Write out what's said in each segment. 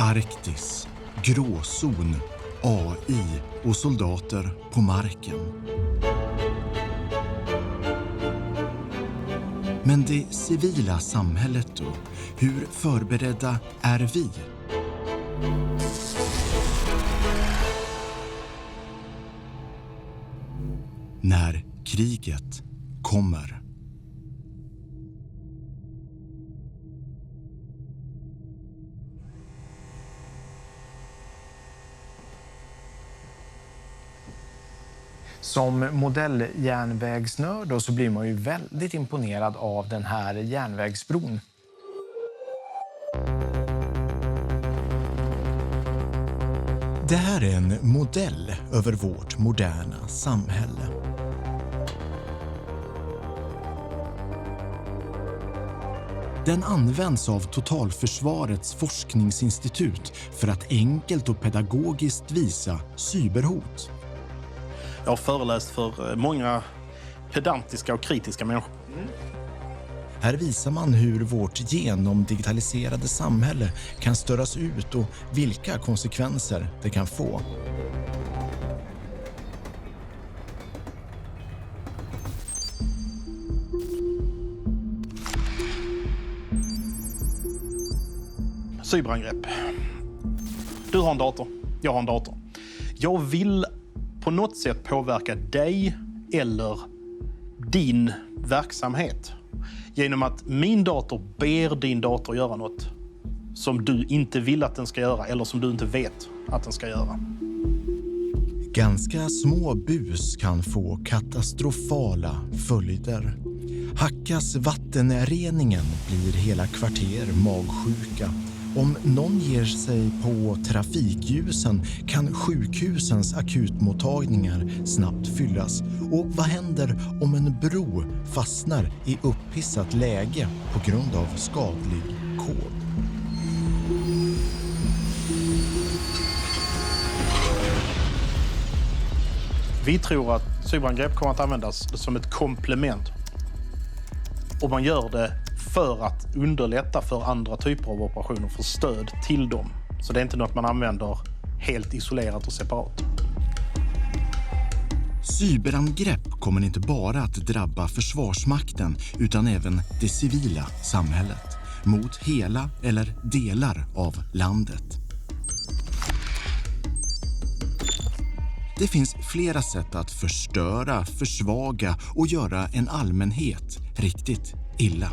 Arktis, gråzon, AI och soldater på marken. Men det civila samhället då? Hur förberedda är vi? När kriget kommer. Som modelljärnvägsnörd då så blir man ju väldigt imponerad av den här järnvägsbron. Det här är en modell över vårt moderna samhälle. Den används av Totalförsvarets forskningsinstitut för att enkelt och pedagogiskt visa cyberhot. Jag har föreläst för många pedantiska och kritiska människor. Här visar man hur vårt genomdigitaliserade samhälle kan störas ut och vilka konsekvenser det kan få. Cyberangrepp. Du har en dator, jag har en dator. Jag vill på något sätt påverka dig eller din verksamhet genom att min dator ber din dator göra något som du inte vill att den ska göra eller som du inte vet att den ska göra. Ganska små bus kan få katastrofala följder. Hackas vattenreningen blir hela kvarter magsjuka. Om någon ger sig på trafikljusen kan sjukhusens akutmottagningar snabbt fyllas. Och vad händer om en bro fastnar i upphissat läge på grund av skadlig kod? Vi tror att cyberangrepp kommer att användas som ett komplement. Och man gör det för att underlätta för andra typer av operationer, för stöd till dem. Så det är inte något man använder helt isolerat och separat. Cyberangrepp kommer inte bara att drabba Försvarsmakten utan även det civila samhället mot hela eller delar av landet. Det finns flera sätt att förstöra, försvaga och göra en allmänhet riktigt illa.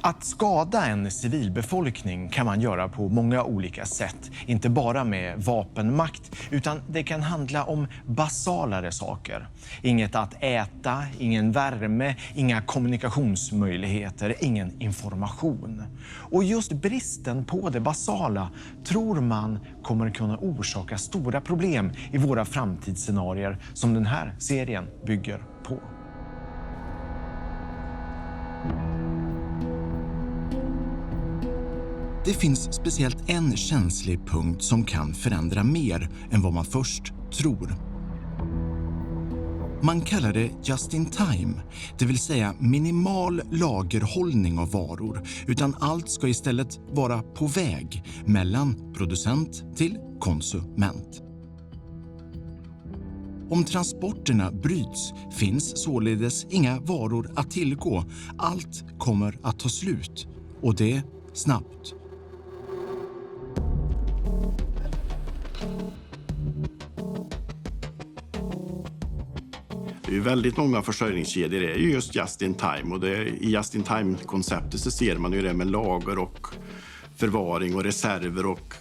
Att skada en civilbefolkning kan man göra på många olika sätt. Inte bara med vapenmakt, utan det kan handla om basalare saker. Inget att äta, ingen värme, inga kommunikationsmöjligheter, ingen information. Och just bristen på det basala tror man kommer kunna orsaka stora problem i våra framtidsscenarier som den här serien bygger på. Det finns speciellt en känslig punkt som kan förändra mer än vad man först tror. Man kallar det just in time, det vill säga minimal lagerhållning av varor, utan allt ska istället vara på väg mellan producent till konsument. Om transporterna bryts finns således inga varor att tillgå. Allt kommer att ta slut och det snabbt. Det är ju väldigt många försörjningskedjor är ju just in time, och i just in time-konceptet så ser man ju det med lager och förvaring och reserver och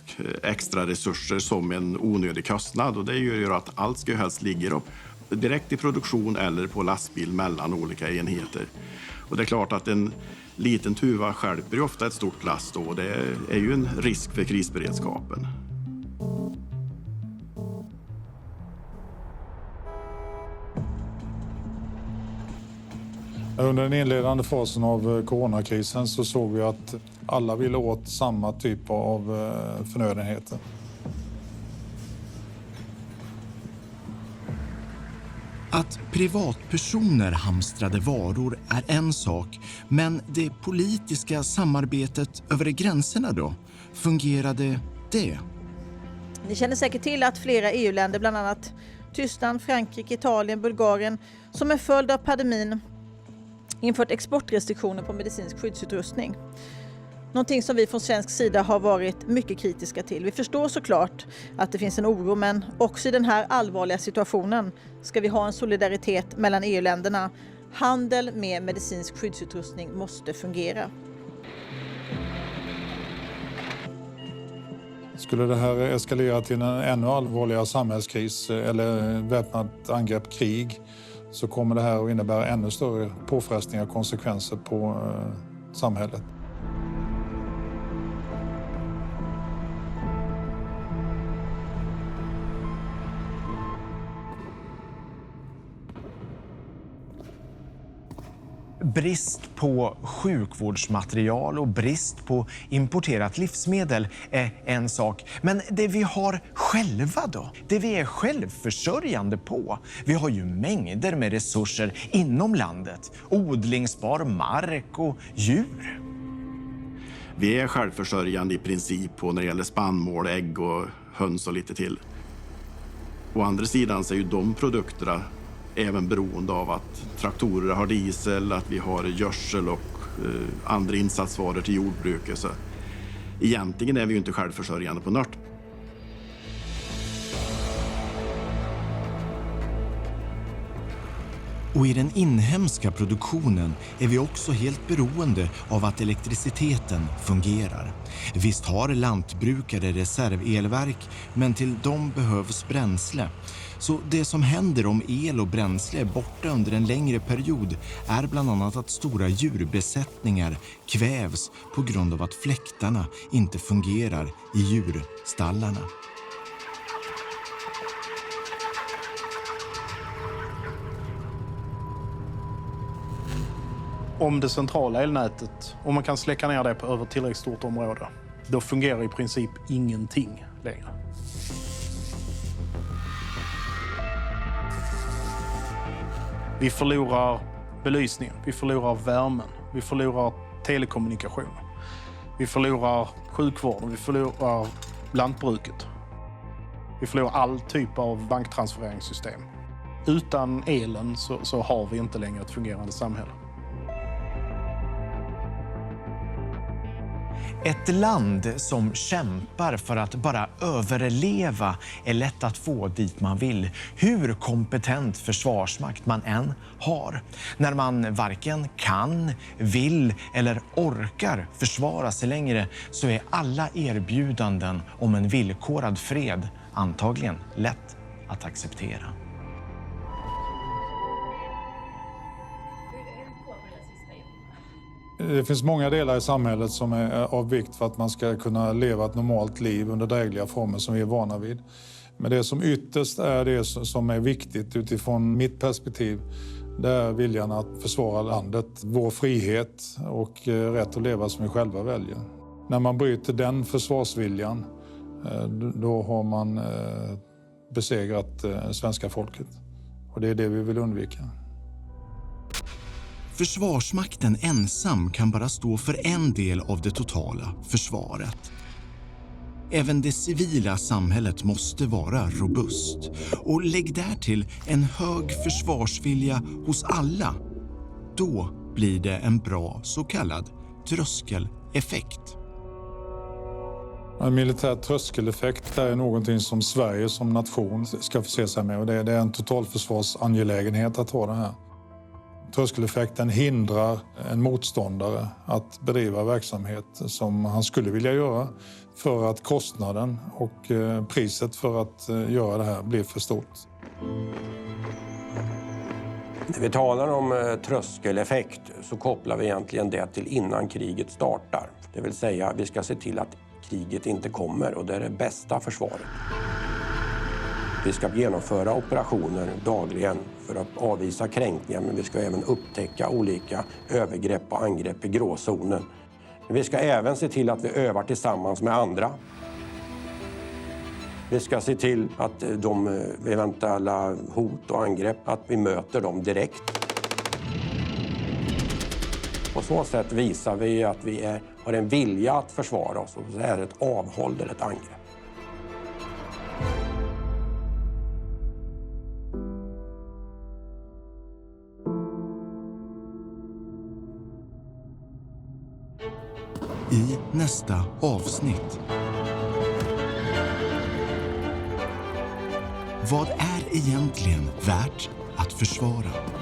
extra resurser som en onödig kostnad, och det gör ju att allt ska ju helst ligga direkt i produktion eller på lastbil mellan olika enheter. Och det är klart att en liten tuva stjälper ju ofta ett stort last då, och det är ju en risk för krisberedskapen. Under den inledande fasen av coronakrisen så såg vi att alla ville åt samma typ av förnödenheter. Att privatpersoner hamstrade varor är en sak, men det politiska samarbetet över gränserna då? Fungerade det? Ni känner säkert till att flera EU-länder, bland annat Tyskland, Frankrike, Italien, Bulgarien, som en följd av pandemin infört exportrestriktioner på medicinsk skyddsutrustning. Någonting som vi från svensk sida har varit mycket kritiska till. Vi förstår såklart att det finns en oro, men också i den här allvarliga situationen ska vi ha en solidaritet mellan EU-länderna. Handel med medicinsk skyddsutrustning måste fungera. Skulle det här eskalera till en ännu allvarligare samhällskris eller väpnat angrepp, krig, så kommer det här att innebära ännu större påfrestningar och konsekvenser på samhället. Brist på sjukvårdsmaterial och brist på importerat livsmedel är en sak. Men det vi har själva då? Det vi är självförsörjande på? Vi har ju mängder med resurser inom landet. Odlingsbar mark och djur. Vi är självförsörjande i princip på när det gäller spannmål, ägg och höns och lite till. Å andra sidan så är ju de produkterna även beroende av att traktorer har diesel, att vi har gödsel och andra insatsvaror till jordbruket. Så egentligen är vi ju inte självförsörjande på något. Och i den inhemska produktionen är vi också helt beroende av att elektriciteten fungerar. Visst har lantbrukare reservelverk, men till dem behövs bränsle. Så det som händer om el och bränsle är borta under en längre period är bland annat att stora djurbesättningar kvävs på grund av att fläktarna inte fungerar i djurstallarna. Om det centrala elnätet, om man kan släcka ner det på över tillräckligt stort område, då fungerar i princip ingenting längre. Vi förlorar belysningen, vi förlorar värmen, vi förlorar telekommunikation, vi förlorar sjukvården, vi förlorar lantbruket. Vi förlorar all typ av banktransfereringssystem. Utan elen så har vi inte längre ett fungerande samhälle. Ett land som kämpar för att bara överleva är lätt att få dit man vill. Hur kompetent försvarsmakt man än har. När man varken kan, vill eller orkar försvara sig längre så är alla erbjudanden om en villkorad fred antagligen lätt att acceptera. Det finns många delar i samhället som är av vikt för att man ska kunna leva ett normalt liv under drägliga former som vi är vana vid. Men det som ytterst är det som är viktigt utifrån mitt perspektiv, det är viljan att försvara landet, vår frihet och rätt att leva som vi själva väljer. När man bryter den försvarsviljan, då har man besegrat svenska folket. Och det är det vi vill undvika. Försvarsmakten ensam kan bara stå för en del av det totala försvaret. Även det civila samhället måste vara robust. Och lägg därtill en hög försvarsvilja hos alla. Då blir det en bra så kallad tröskeleffekt. En militär tröskeleffekt är någonting som Sverige som nation ska förse sig med. Och det är en totalförsvarsangelägenhet att ha det här. Tröskeleffekten hindrar en motståndare att bedriva verksamhet som han skulle vilja göra för att kostnaden och priset för att göra det här blir för stort. När vi talar om tröskeleffekt så kopplar vi egentligen det till innan kriget startar. Det vill säga vi ska se till att kriget inte kommer och det är det bästa försvaret. Vi ska genomföra operationer dagligen för att avvisa kränkningar, men vi ska även upptäcka olika övergrepp och angrepp i gråzonen. Vi ska även se till att vi övar tillsammans med andra. Vi ska se till att de eventuella hot och angrepp, att vi möter dem direkt. På så sätt visar vi att vi har en vilja att försvara oss och det är ett avhåll eller ett angrepp. I nästa avsnitt. Vad är egentligen värt att försvara?